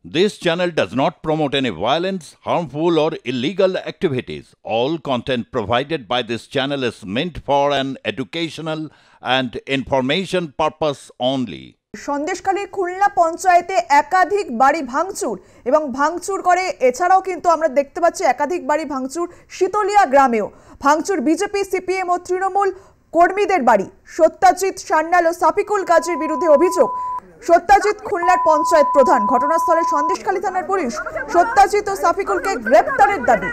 This channel does not promote any violence, harmful, or illegal activities. All content provided by this channel is meant for an educational and information purpose only. সন্দেশখালীর খুলনা পঞ্চায়েতে একাধিক বাড়ি ভাঙচুর এবং ভাঙচুর করে এছাড়াও কিন্তু আমরা দেখতে পাচ্ছি একাধিক বাড়ি ভাঙচুর শীতলিয়া গ্রামেও ভাঙচুর বিজেপি সিপিএম ও তৃণমূল কর্মীদের বাড়ি। সত্যজিৎ সান্যাল ও সাফিকুল গাজীর বিরুদ্ধে অভিযোগ। সত্যজিৎ খুলনার পঞ্চায়েত প্রধান, ঘটনাস্থলে সন্দেশখালী থানার পুলিশ। সত্যজিৎ ও সাফিকুলকে গ্রেপ্তারের দাবি।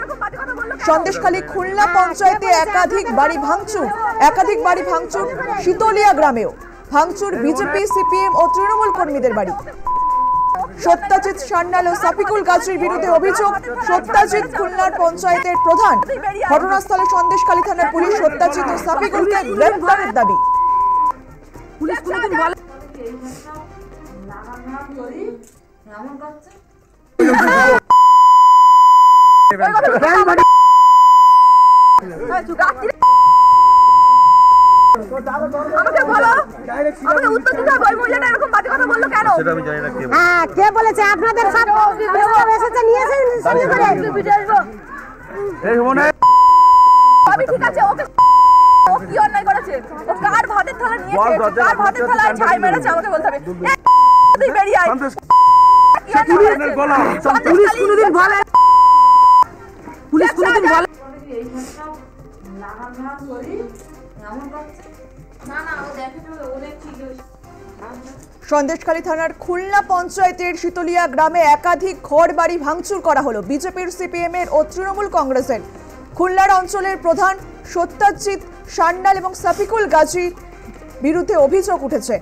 সন্দেশখালী খুলনা পঞ্চায়েতে একাধিক বাড়ি ভাঙচুর শীতলিয়া গ্রামেও ভাঙচুর বিজেপি সিপিএম ও তৃণমূল কর্মীদের বাড়ি। সত্যজিৎ সান্যাল ও সাফিকুল গাজীর বিরুদ্ধে অভিযোগ। সত্যজিৎ খুলনার পঞ্চায়েতের প্রধান, ঘটনাস্থলে সন্দেশখালী থানার পুলিশ। সত্যজিৎ ও সাফিকুলকে গ্রেপ্তারের দাবি। আমাকে বলো, আমাকে উত্তর দিতে হবে। ওই মহিলাটা এরকম বাজে কথা বললো কেন? সেটা আমি জানি না কে বলেছে। হ্যাঁ, কে বলেছে? আপনাদের সব এসেছে, নিয়েছেন সঙ্গে করে বিজয় আসবো। এই মনে আমি ঠিক আছে, ওকে ও কি অন্যায় করেছে? ও কার ভাতের থালা নিয়েছে? কার ভাতের থালা ছাই মেরেছে আমাকে বলতে হবে। তুই বেরিয়ে আয়। পুলিশের গলা পুলিশ কোনদিন বলে সন্দেশখালী থানার খুলনা পঞ্চায়েতের শীতলিয়া গ্রামে একাধিক ঘর বাড়ি ভাঙচুর করা হলো বিজেপির, সিপিএম এর ও তৃণমূল কংগ্রেসের। খুলনার অঞ্চলের প্রধান সত্যজিৎ সান্যাল এবং সাফিকুল গাজীর বিরুদ্ধে অভিযোগ উঠেছে।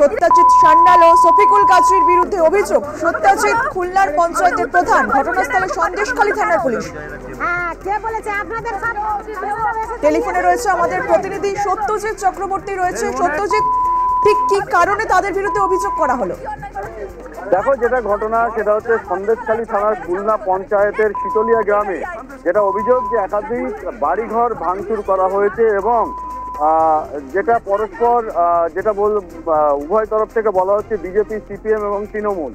সত্যজিৎ সান্যাল ও সাফিকুল গাজীর বিরুদ্ধে অভিযোগ। সত্যজিৎ খুলনার পঞ্চায়েতের প্রধান, ঘটনাস্থলে সন্দেশখালী থানার পুলিশ। টেলিফোনে রয়েছে আমাদের প্রতিনিধি সত্যজিৎ চক্রবর্তী রয়েছে। সত্যজিৎ, ঠিক কি কারণে তাদের বিরুদ্ধে অভিযোগ করা হলো? দেখো, যেটা ঘটনা সেটা হচ্ছে সন্দেশখালী থানার খুলনা পঞ্চায়েতের শীতলিয়া গ্রামে যেটা অভিযোগ যে একাধিক বাড়িঘর ভাঙচুর করা হয়েছে এবং যেটা পরস্পর উভয় তরফ থেকে বলা হচ্ছে বিজেপি, সিপিএম এবং তৃণমূল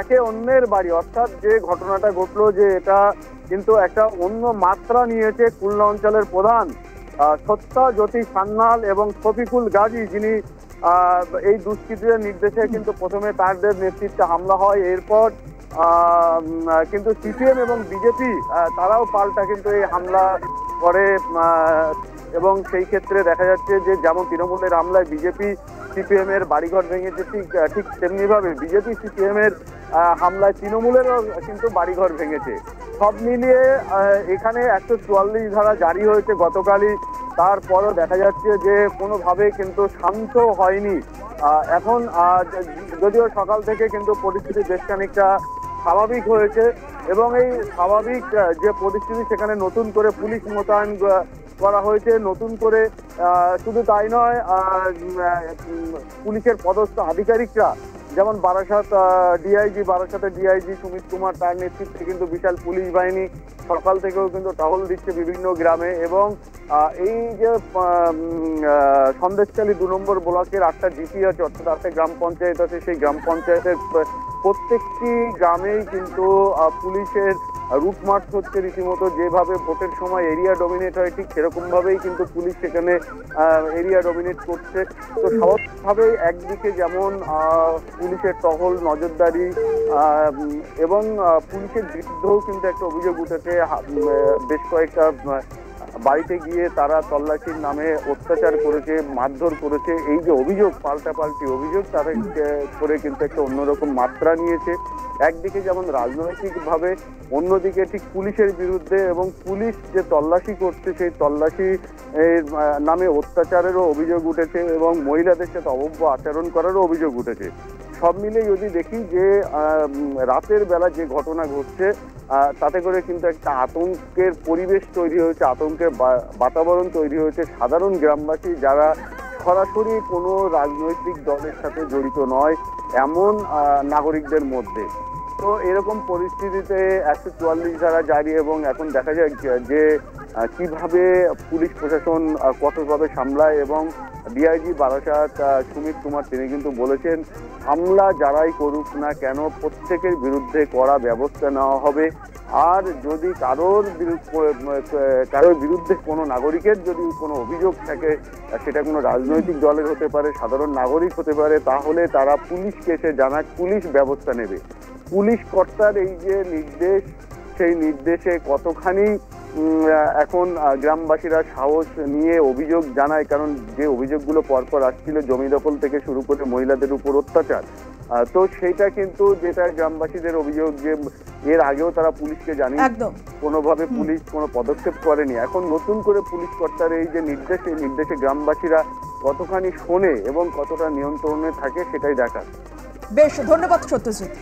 একে অন্যের বাড়ি, অর্থাৎ যে ঘটনাটা ঘটলো যে এটা কিন্তু একটা অন্য মাত্রা নিয়েছে। খুলনা অঞ্চলের প্রধান সত্যজিৎ সান্যাল এবং শফিকুল গাজী, যিনি এই দুষ্কৃতীদের নির্দেশে কিন্তু প্রথমে তাদের নেতৃত্বে হামলা হয়, এরপর কিন্তু সিপিএম এবং বিজেপি তারাও পাল্টা কিন্তু এই হামলা করে এবং সেই ক্ষেত্রে দেখা যাচ্ছে যে যেমন তৃণমূলের হামলায় বিজেপি সিপিএম এর বাড়িঘর ভেঙেছে, ঠিক তেমনি ভাবে বিজেপি সিপিএম এর হামলায় তৃণমূলেরও কিন্তু বাড়িঘর ভেঙেছে। সব মিলিয়ে এখানে 144 ধারা জারি হয়েছে গতকালই, তারপরও দেখা যাচ্ছে যে কোনোভাবে কিন্তু শান্ত হয়নি। এখন যদিও সকাল থেকে কিন্তু পরিস্থিতি বেশ খানিকটা স্বাভাবিক হয়েছে এবং এই স্বাভাবিক যে পরিস্থিতি সেখানে নতুন করে পুলিশ মোতায়েন করা হয়েছে। নতুন করে শুধু তাই নয়, পুলিশের পদস্থ আধিকারিকরা যেমন বারাসাতের ডিআইজি সুমিত কুমার, তার নেতৃত্বে কিন্তু বিশাল পুলিশ বাহিনী সকাল থেকেও কিন্তু টহল দিচ্ছে বিভিন্ন গ্রামে এবং এই যে সন্দেশখালী 2 নম্বর ব্লকের 8টা জিপি আছে, অর্থাৎ 8টা গ্রাম পঞ্চায়েত আছে, সেই গ্রাম পঞ্চায়েতের প্রত্যেকটি গ্রামেই কিন্তু পুলিশের রুট মার্চ হচ্ছে রীতিমতো। যেভাবে ভোটের সময় এরিয়া ডমিনেট হয় ঠিক সেরকম ভাবেই কিন্তু পুলিশ সেখানে এরিয়া ডমিনেট করছে। তো স্বাভাবিকভাবেই একদিকে যেমন পুলিশের টহল, নজরদারি এবং পুলিশের বিরুদ্ধেও কিন্তু একটা অভিযোগ উঠেছে। বেশ কয়েকটা বাড়িতে গিয়ে তারা তল্লাশির নামে অত্যাচার করেছে, মারধর করেছে। এই যে অভিযোগ, পাল্টাপাল্টি অভিযোগ, তারা করে কিন্তু একটা অন্যরকম মাত্রা নিয়েছে। একদিকে যেমন রাজনৈতিকভাবে, অন্যদিকে ঠিক পুলিশের বিরুদ্ধে এবং পুলিশ যে তল্লাশি করছে সেই তল্লাশি নামে অত্যাচারেরও অভিযোগ উঠেছে এবং মহিলাদের সাথে অভব্য আচরণ করারও অভিযোগ উঠেছে। সব মিলে যদি দেখি যে রাতের বেলা যে ঘটনা ঘটছে তাতে করে কিন্তু একটা আতঙ্কের পরিবেশ তৈরি হয়েছে, আতঙ্কের বাতাবরণ তৈরি হয়েছে সাধারণ গ্রামবাসী যারা সরাসরি কোনো রাজনৈতিক দলের সাথে জড়িত নয় এমন নাগরিকদের মধ্যে। তো এরকম পরিস্থিতিতে 144 ধারা জারি এবং এখন দেখা যায় যে কিভাবে পুলিশ প্রশাসন কঠোরভাবে সামলায় এবং ডিআইজি বারাসাত সুমিত কুমার তিনি কিন্তু বলেছেন হামলা যারাই করুক না কেন প্রত্যেকের বিরুদ্ধে কড়া ব্যবস্থা নেওয়া হবে। আর যদি কারোর বিরুদ্ধে কোনো নাগরিকের যদি কোনো অভিযোগ থাকে, সেটা কোনো রাজনৈতিক দলের হতে পারে, সাধারণ নাগরিক হতে পারে, তাহলে তারা পুলিশকে এসে জানাক, পুলিশ ব্যবস্থা নেবে। পুলিশ কর্তার এই যে নির্দেশ, সেই নির্দেশে কতখানি এখন গ্রামবাসীরা সাহস নিয়ে অভিযোগ জানায়, কারণ যে অভিযোগগুলো পরপর আসছিল জমি দখল থেকে শুরু করে মহিলাদের উপর অত্যাচার, তো সেইটা কিন্তু যেটা গ্রামবাসীদের অভিযোগ যে এর আগেও তারা পুলিশকে জানিয়ে কোনোভাবে পুলিশ কোনো পদক্ষেপ করেনি। এখন নতুন করে পুলিশ কর্তার এই যে নির্দেশ, এই নির্দেশে গ্রামবাসীরা কতখানি শোনে এবং কতটা নিয়ন্ত্রণে থাকে সেটাই দেখার। বেশ, ধন্যবাদ সত্যজিৎ।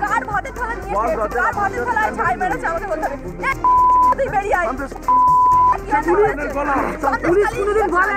কার ভাতের থালা নিয়েছে, কার ভাতের থালায় ছাই মেরেছে আমাকে বলতে হবে। তুই বেরিয়ে আয়। পুলিশ কোনোদিন বলে